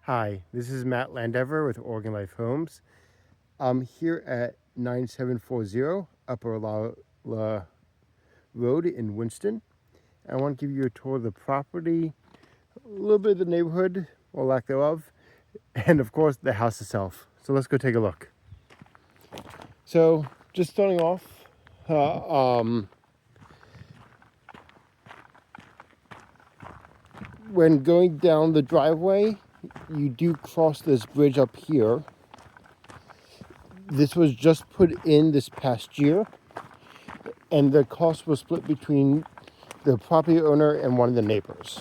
Hi, this is Matt Landever with Oregon Life Homes. I'm here at 9740 Upper Olalla Road in Winston. I want to give you a tour of the property, a little bit of the neighborhood, or lack thereof, and of course the house itself. So let's go take a look. So just starting off, when going down the driveway, you do cross this bridge up here. This was just put in this past year, and the cost was split between the property owner and one of the neighbors.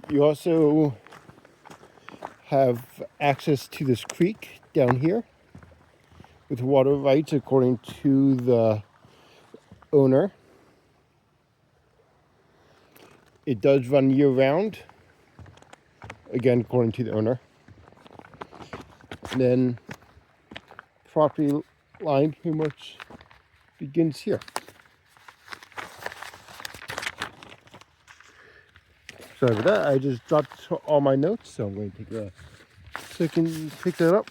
You also have access to this creek down here with water rights according to the owner. It does run year round, again according to the owner. And then property line pretty much begins here. Sorry about that, I just dropped all my notes, so I'm going to take a second to pick that up.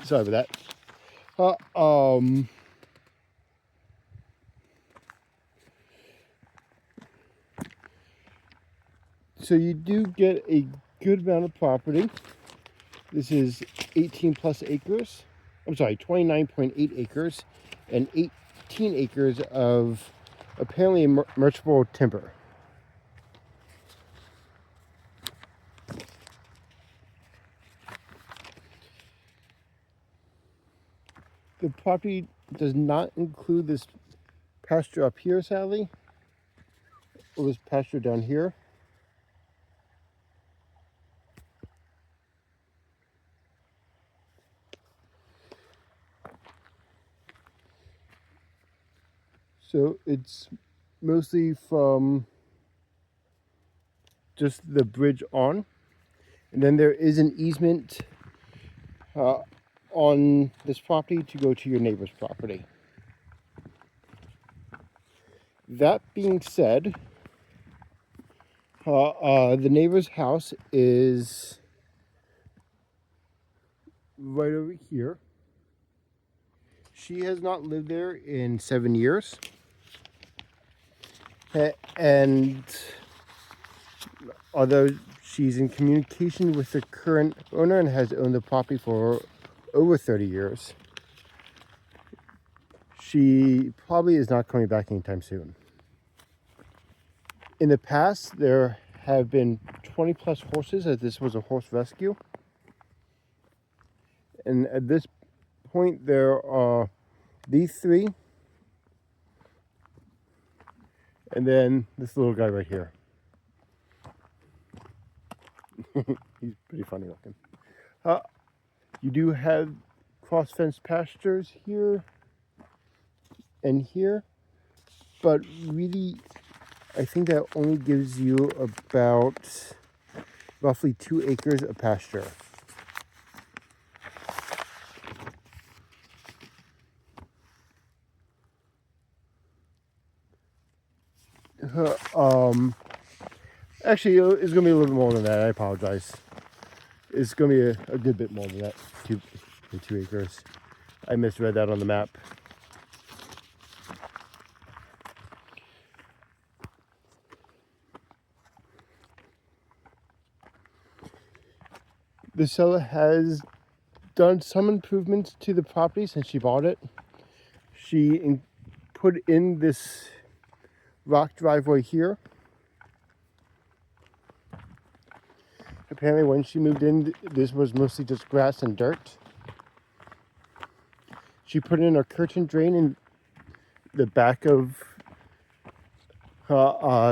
Sorry about that. So you do get a good amount of property. This is 18 plus acres. I'm sorry, 29.8 acres and 18 acres of apparently merchantable timber. The property does not include this pasture up here, sadly, or this pasture down here. So it's mostly from just the bridge on. And then there is an easement on this property to go to your neighbor's property. That being said, the neighbor's house is right over here. She has not lived there in 7 years. And although she's in communication with the current owner and has owned the property for over 30 years, she probably is not coming back anytime soon. In the past, there have been 20 plus horses, as this was a horse rescue. And at this point, there are these three, and then this little guy right here. He's pretty funny looking. You do have cross-fenced pastures here and here, but really, I think that only gives you about roughly 2 acres of pasture. Actually, it's going to be a little bit more than that. I apologize. It's going to be a good bit more than that, 2 acres. I misread that on the map. The seller has done some improvements to the property since she bought it. She put in this rock driveway here. Apparently when she moved in, this was mostly just grass and dirt. She put in a curtain drain in the back of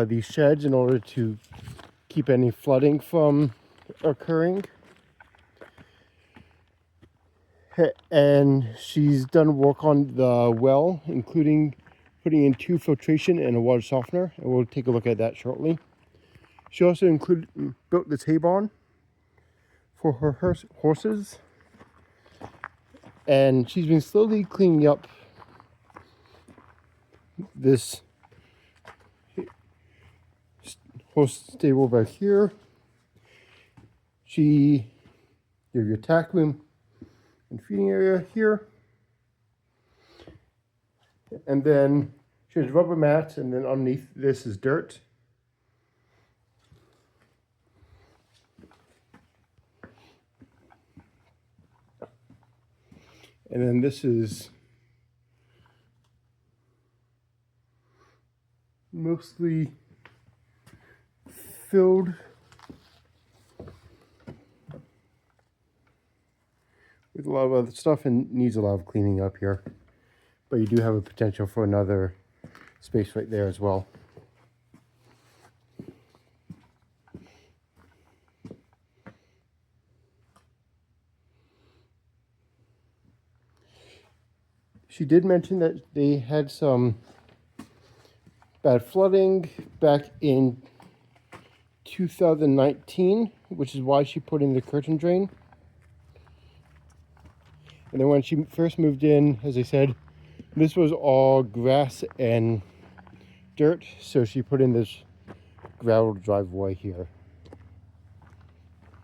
these sheds in order to keep any flooding from occurring. And she's done work on the well, including putting in 2 filtration and a water softener, and we'll take a look at that shortly. She also built this hay barn for her horses, and she's been slowly cleaning up this horse stable back here. You have your tack room and feeding area here. And then she has rubber mats, and then underneath this is dirt. And then this is mostly filled with a lot of other stuff and needs a lot of cleaning up here. But you do have a potential for another space right there as well. She did mention that they had some bad flooding back in 2019, which is why she put in the curtain drain. And then when she first moved in, as I said, this was all grass and dirt, so she put in this gravel driveway here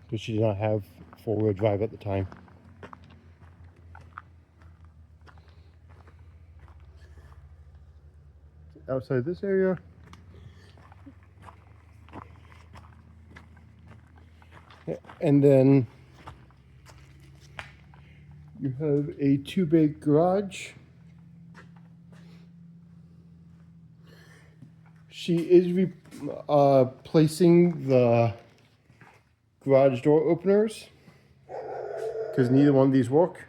because she did not have four-wheel drive at the time. Outside this area, and then you have a two-bay garage. She is replacing the garage door openers because neither one of these work.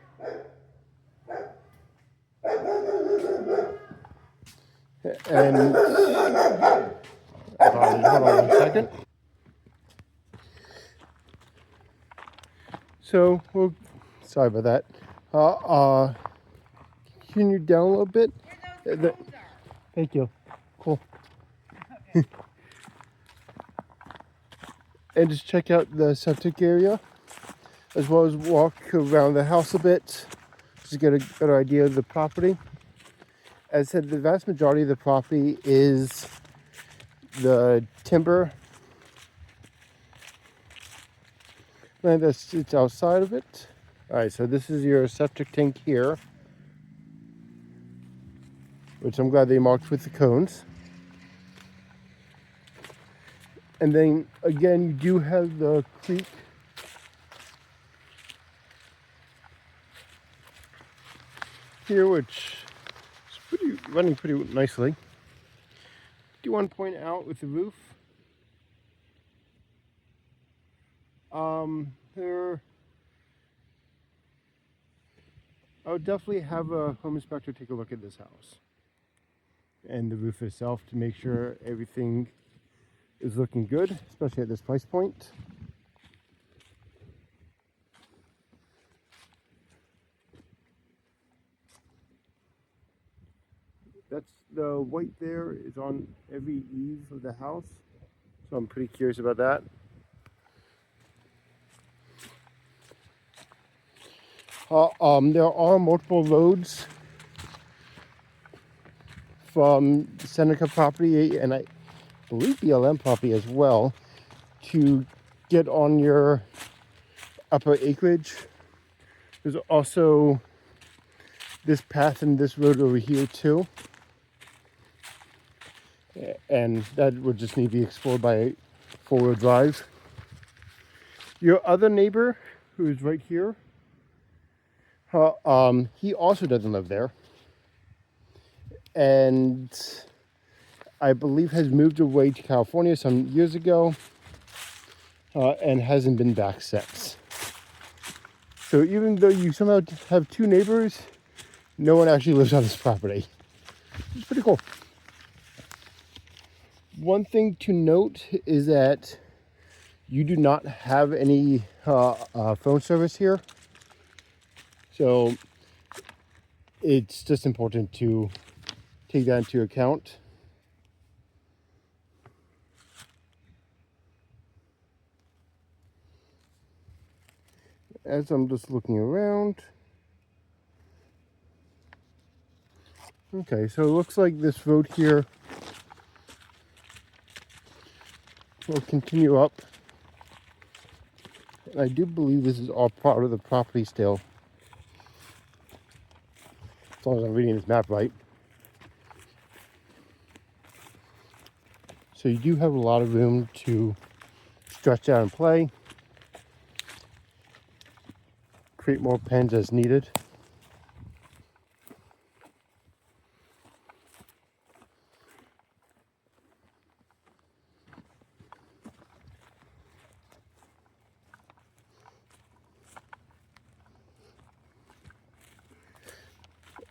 And hold on 1 second. So sorry about that. Continue down a little bit. Thank you. Cool. Okay. And just check out the septic area, as well as walk around the house a bit, just to get a better idea of the property. As I said, the vast majority of the property is the timber land that sits outside of it. All right, so this is your septic tank here, which I'm glad they marked with the cones. And then again, you do have the creek here, which is running pretty nicely. Do want to point out with the roof, I would definitely have a home inspector take a look at this house and the roof itself to make sure everything is looking good, especially at this price point. That's the white there is on every eave of the house, so I'm pretty curious about that. There are multiple roads from Seneca property and I believe BLM property as well to get on your upper acreage. There's also this path and this road over here too, and that would just need to be explored by four-wheel drive. Your other neighbor, who is right here, he also doesn't live there, and I believe has moved away to California some years ago, and hasn't been back since. So even though you somehow have two neighbors, no one actually lives on this property. It's pretty cool. One thing to note is that you do not have any phone service here. So it's just important to take that into account. As I'm just looking around. Okay, so it looks like this road here we'll continue up. And I do believe this is all part of the property still. As long as I'm reading this map right. So you do have a lot of room to stretch out and play. Create more pens as needed.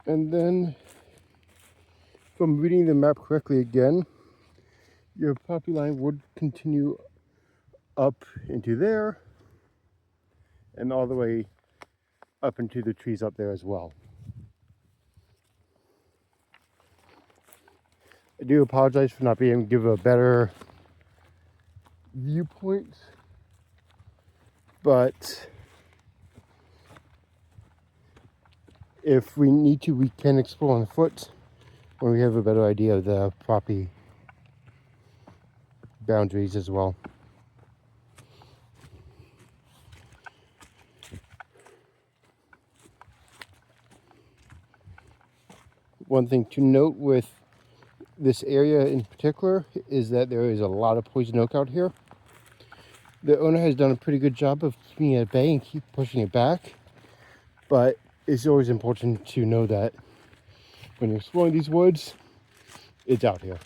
And then, if I'm reading the map correctly again, your property line would continue up into there and all the way up into the trees up there as well. I do apologize for not being able to give a better viewpoint, but if we need to, we can explore on foot when we have a better idea of the property boundaries as well. One thing to note with this area in particular is that there is a lot of poison oak out here. The owner has done a pretty good job of keeping it at bay and keep pushing it back, but it's always important to know that when you're exploring these woods, it's out here.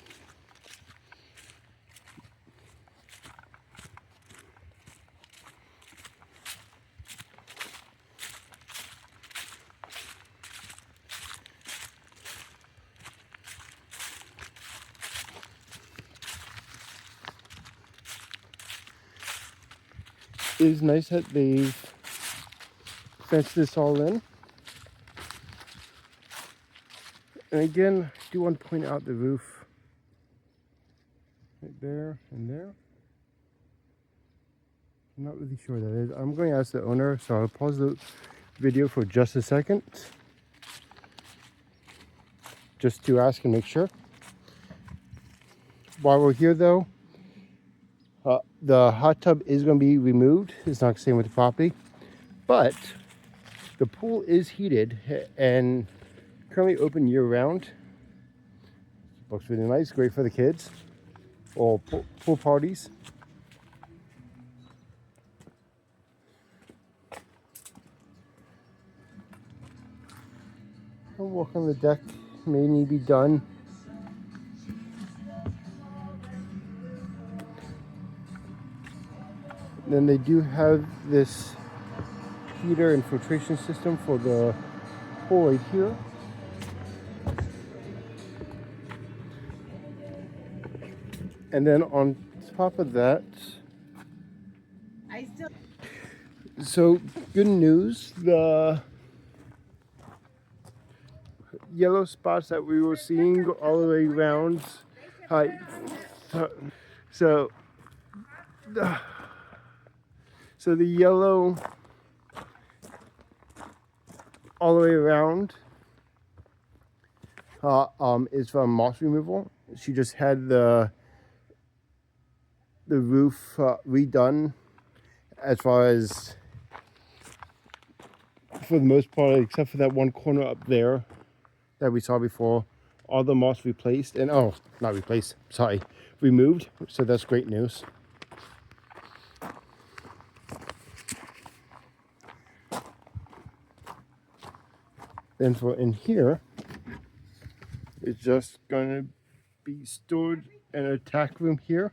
It is nice that they've fenced this all in. And again, I do want to point out the roof right there and there. I'm not really sure what that is. I'm going to ask the owner, so I'll pause the video for just a second, just to ask and make sure. While we're here though, the hot tub is going to be removed. It's not staying with the property, but the pool is heated and currently open year round. Looks really nice, great for the kids or pool parties. Work on the deck may need to be done. Then they do have this heater and filtration system for the pool right here. And then on top of that, so good news, the yellow spots that we were seeing all the way around, so the yellow all the way around is from moss removal. She just had the roof redone, as far as for the most part, except for that one corner up there that we saw before. All the moss replaced, and not replaced, sorry, removed. So that's great news. Then for in here, it's just going to be stored in a tack room here.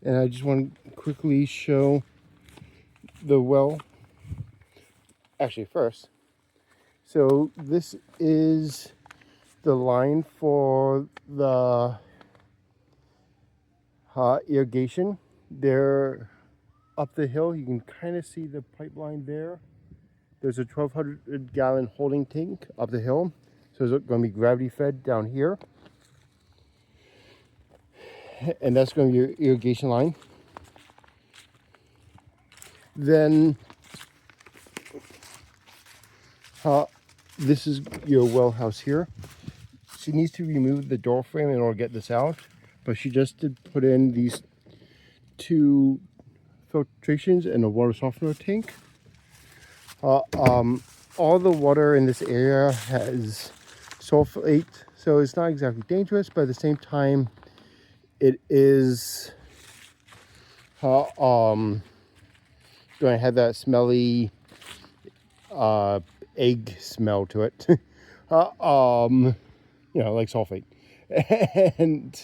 And I just want to quickly show the well. Actually, first, so this is the line for the irrigation. There up the hill, you can kind of see the pipeline there. There's a 1,200 gallon holding tank up the hill. So it's going to be gravity fed down here. And that's going to be your irrigation line. Then this is your well house here. She needs to remove the door frame in order to get this out, but she just did put in these 2 filtrations and a water softener tank. All the water in this area has sulfate, so it's not exactly dangerous, but at the same time, it is going to have that smelly egg smell to it. Like sulfate. And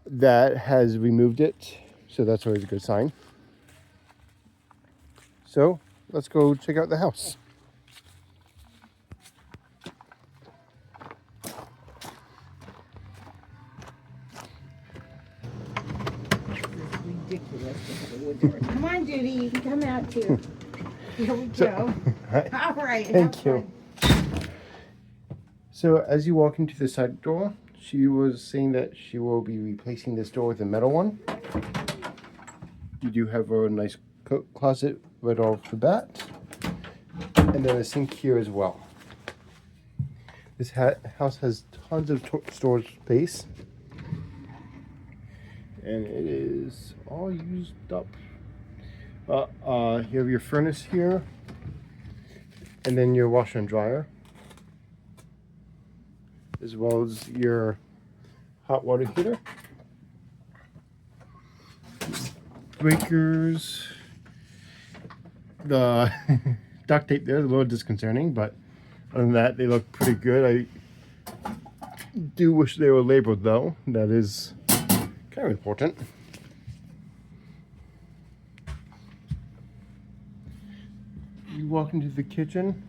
that has removed it, so that's always a good sign. So let's go check out the house. Ridiculous to have a wood door. Come on, Judy, you can come out too. Here we go. All right. Thank you. So as you walk into the side door, she was saying that she will be replacing this door with a metal one. You do have a nice coat closet right off the bat, and then a sink here as well. This house has tons of storage space, and it is all used up. You have your furnace here, and then your washer and dryer, as well as your hot water heater, breakers. The duct tape there is a little disconcerting, but other than that, they look pretty good. I do wish they were labeled though. That is kind of important. You walk into the kitchen.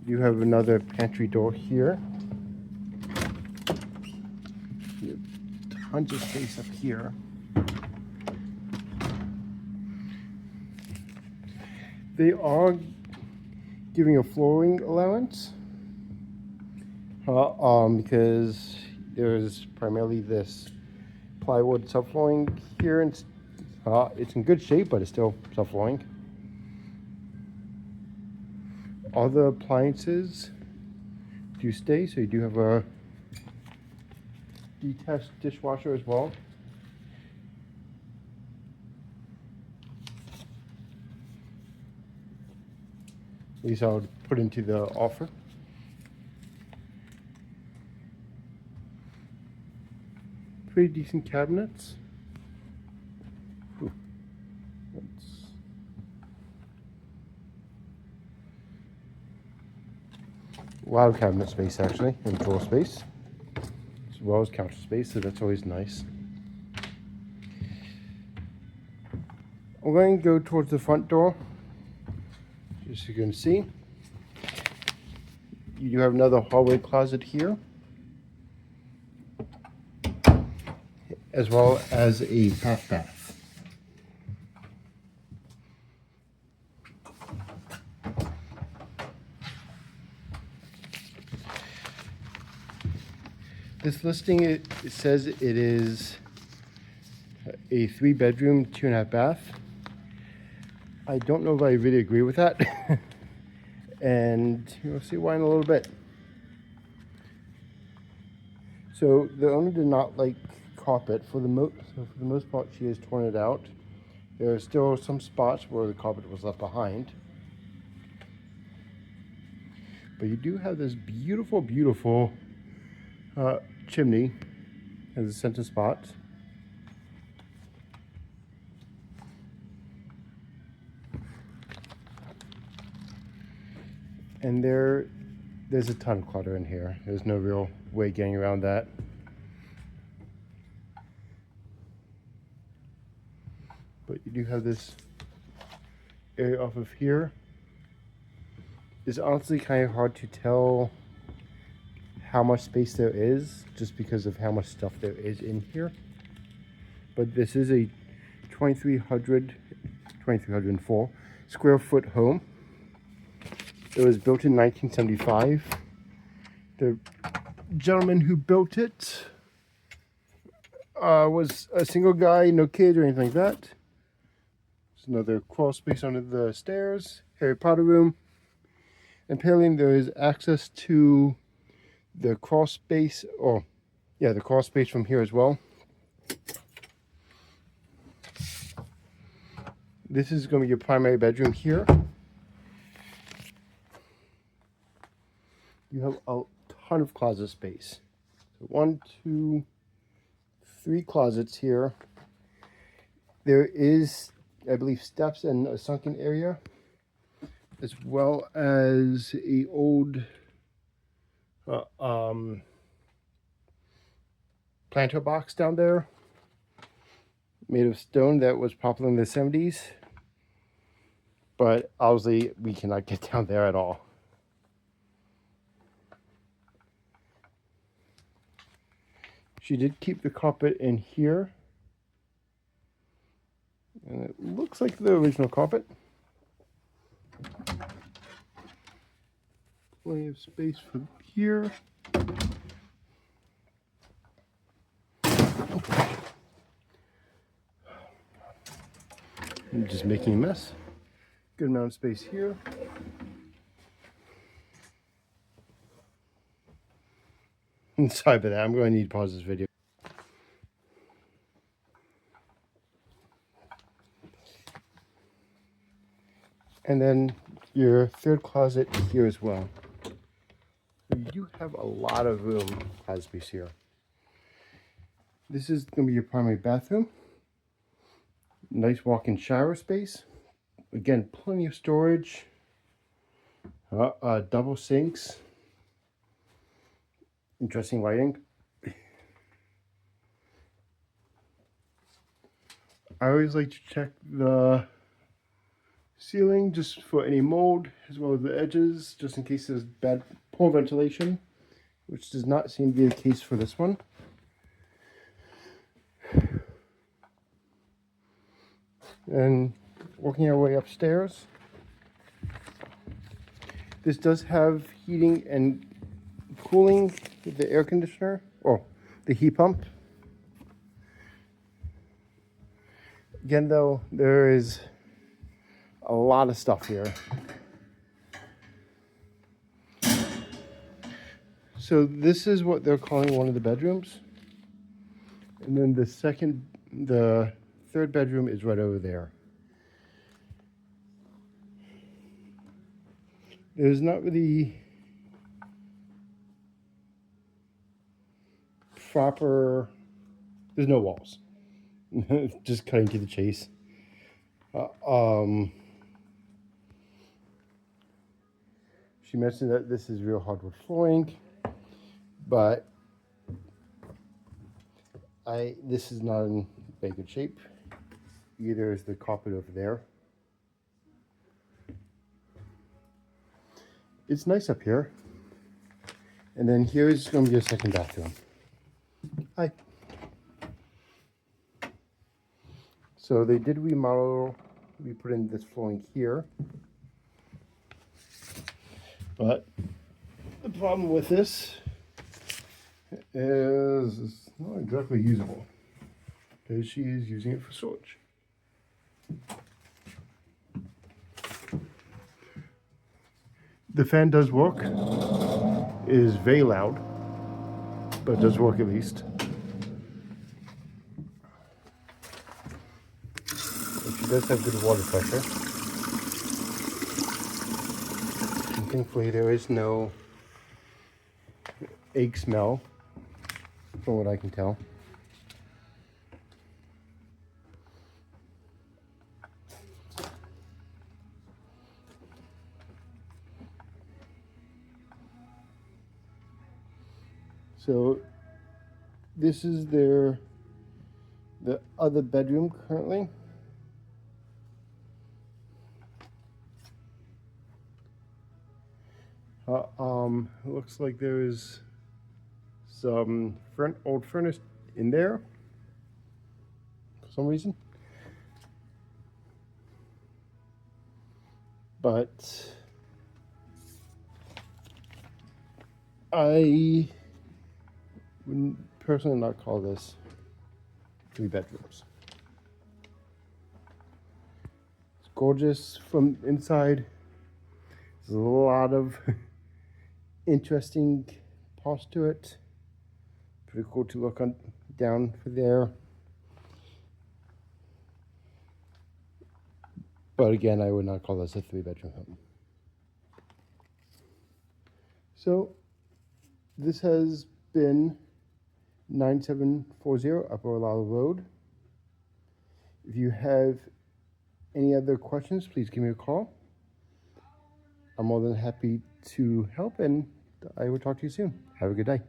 You have another pantry door here. You have tons of space up here. They are giving a flooring allowance because there's primarily this plywood subflooring here, and it's in good shape, but it's still subflooring. All the appliances do stay, so you do have a detached dishwasher as well. These I would put into the offer. Pretty decent cabinets. A lot of cabinet space actually, and drawer space, as well as counter space, so that's always nice. I'm going to go towards the front door. As you can see, you do have another hallway closet here, as well as a half bath. This listing, it says it is a 3-bedroom, 2.5 bath. I don't know if I really agree with that. And you'll see why in a little bit. So the owner did not like carpet. For the most part, she has torn it out. There are still some spots where the carpet was left behind. But you do have this beautiful, beautiful chimney as a center spot. And there's a ton of clutter in here. There's no real way getting around that. But you do have this area off of here. It's honestly kind of hard to tell how much space there is just because of how much stuff there is in here. But this is a 2,304 square foot home. It was built in 1975. The gentleman who built it was a single guy, no kids or anything like that. There's another crawl space under the stairs, Harry Potter room. And apparently there is access to the crawl space, or yeah, the crawl space from here as well. This is going to be your primary bedroom here. You have a ton of closet space. So 1, 2, 3 closets here. There is, I believe, steps and a sunken area, as well as a old planter box down there, made of stone that was popular in the 70s. But obviously we cannot get down there at all. She did keep the carpet in here. And it looks like the original carpet. Plenty of space for here. I'm just making a mess. Good amount of space here. Sorry about that. I'm going to need to pause this video. And then your third closet here as well. You do have a lot of room, closet space here. This is going to be your primary bathroom. Nice walk-in shower space. Again, plenty of storage. Double sinks. Interesting lighting. I always like to check the ceiling just for any mold, as well as the edges, just in case there's poor ventilation, which does not seem to be the case for this one. And working our way upstairs, this does have heating and cooling with the air conditioner, or the heat pump. Again though, there is a lot of stuff here. So this is what they're calling one of the bedrooms. And then the third bedroom is right over there. There's not really there's no walls. Just cutting to the chase. She mentioned that this is real hardwood flooring, but this is not in very good shape. Either is the carpet over there. It's nice up here. And then here is going to be your second bathroom. Hi. So they did remodel. We put in this flooring here. But the problem with this is it's not exactly usable, because she is using it for storage. The fan does work. It is very loud, but it does work at least. And she does have good water pressure. And thankfully there is no egg smell, from what I can tell. So this is the other bedroom currently. It looks like there is some old furnace in there for some reason. But I would personally not call this 3 bedrooms. It's gorgeous from inside. There's a lot of interesting parts to it. Pretty cool to look on down for there. But again, I would not call this a 3-bedroom home. So this has been 9740 Upper Olalla Road. If you have any other questions, please give me a call. I'm more than happy to help, and I will talk to you soon. Have a good day.